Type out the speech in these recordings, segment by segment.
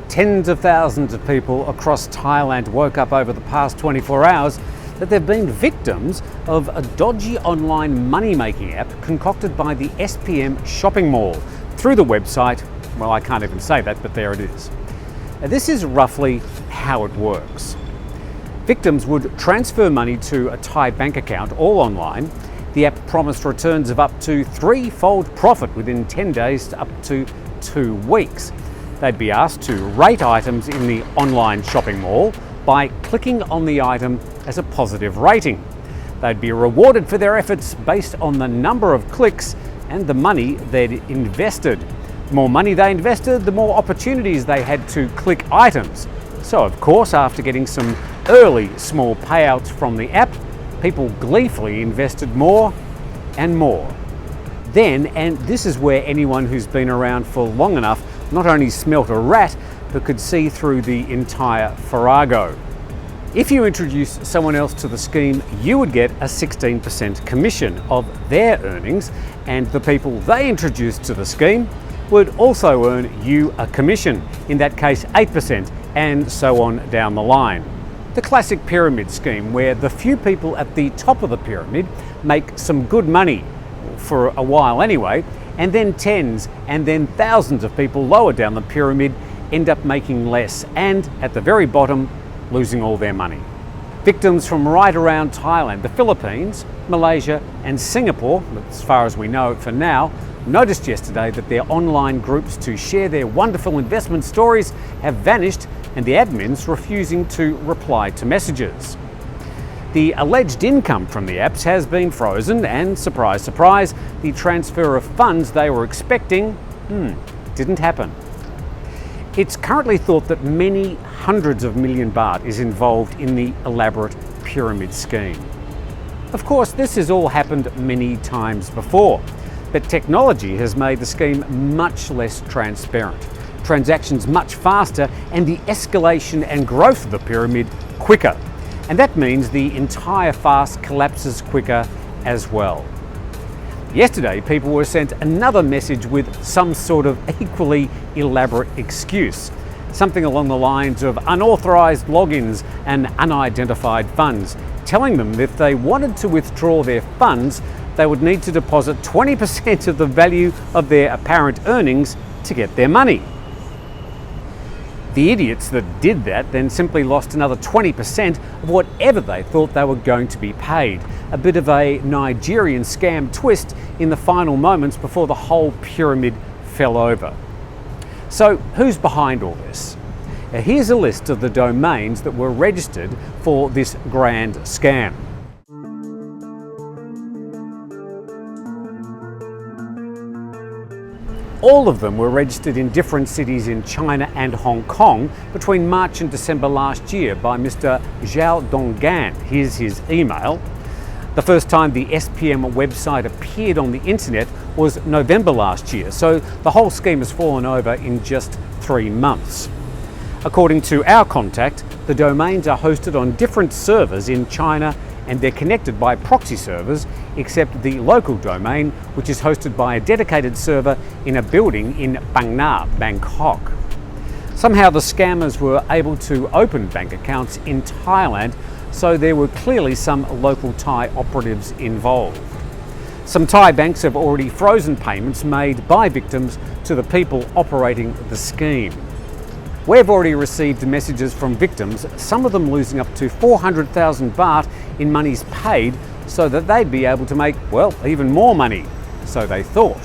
Tens of thousands of people across Thailand woke up over the past 24 hours that they've been victims of a dodgy online money-making app concocted by the SPM shopping mall through the website. Well, I can't even say that, but there it is. This is roughly how it works. Victims would transfer money to a Thai bank account, all online. The app promised returns of up to threefold profit within 10 days to up to 2 weeks. They'd be asked to rate items in the online shopping mall by clicking on the item as a positive rating. They'd be rewarded for their efforts based on the number of clicks and the money they'd invested. The more money they invested, the more opportunities they had to click items. So of course, after getting some early small payouts from the app, people gleefully invested more and more. Then, and this is where anyone who's been around for long enough not only smelt a rat, but could see through the entire farrago. If you introduce someone else to the scheme, you would get a 16% commission of their earnings, and the people they introduced to the scheme would also earn you a commission, in that case 8%, and so on down the line. The classic pyramid scheme where the few people at the top of the pyramid make some good money, for a while anyway, and then tens and then thousands of people lower down the pyramid end up making less, and at the very bottom, losing all their money. Victims from right around Thailand, the Philippines, Malaysia and Singapore, as far as we know for now, noticed yesterday that their online groups to share their wonderful investment stories have vanished, and the admins refusing to reply to messages. The alleged income from the apps has been frozen, and surprise, surprise, the transfer of funds they were expecting didn't happen. It's currently thought that many hundreds of million baht is involved in the elaborate pyramid scheme. Of course, this has all happened many times before, but technology has made the scheme much less transparent, transactions much faster, and the escalation and growth of the pyramid quicker. And that means the entire farce collapses quicker as well. Yesterday, people were sent another message with some sort of equally elaborate excuse. Something along the lines of unauthorized logins and unidentified funds, telling them that if they wanted to withdraw their funds, they would need to deposit 20% of the value of their apparent earnings to get their money. The idiots that did that then simply lost another 20% of whatever they thought they were going to be paid. A bit of a Nigerian scam twist in the final moments before the whole pyramid fell over. So who's behind all this? Here's a list of the domains that were registered for this grand scam. All of them were registered in different cities in China and Hong Kong between March and December last year by Mr. Zhao Donggan. Here's his email. The first time the SPM website appeared on the internet was November last year, so the whole scheme has fallen over in just 3 months. According to our contact, the domains are hosted on different servers in China, and they're connected by proxy servers, except the local domain, which is hosted by a dedicated server in a building in Phang Nga, Bangkok. Somehow the scammers were able to open bank accounts in Thailand, so there were clearly some local Thai operatives involved. Some Thai banks have already frozen payments made by victims to the people operating the scheme. We've already received messages from victims, some of them losing up to 400,000 baht in monies paid so that they'd be able to make, well, even more money. So they thought.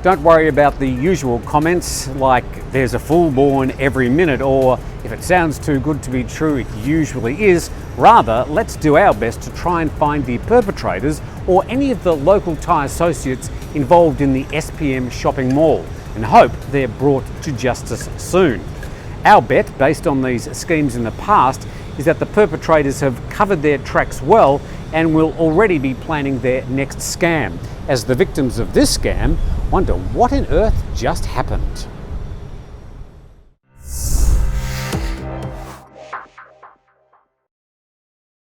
Don't worry about the usual comments like there's a fool born every minute, or if it sounds too good to be true, it usually is. Rather, let's do our best to try and find the perpetrators or any of the local Thai associates involved in the SPM shopping mall and hope they're brought to justice soon. Our bet, based on these schemes in the past, is that the perpetrators have covered their tracks well and will already be planning their next scam, as the victims of this scam wonder what on earth just happened.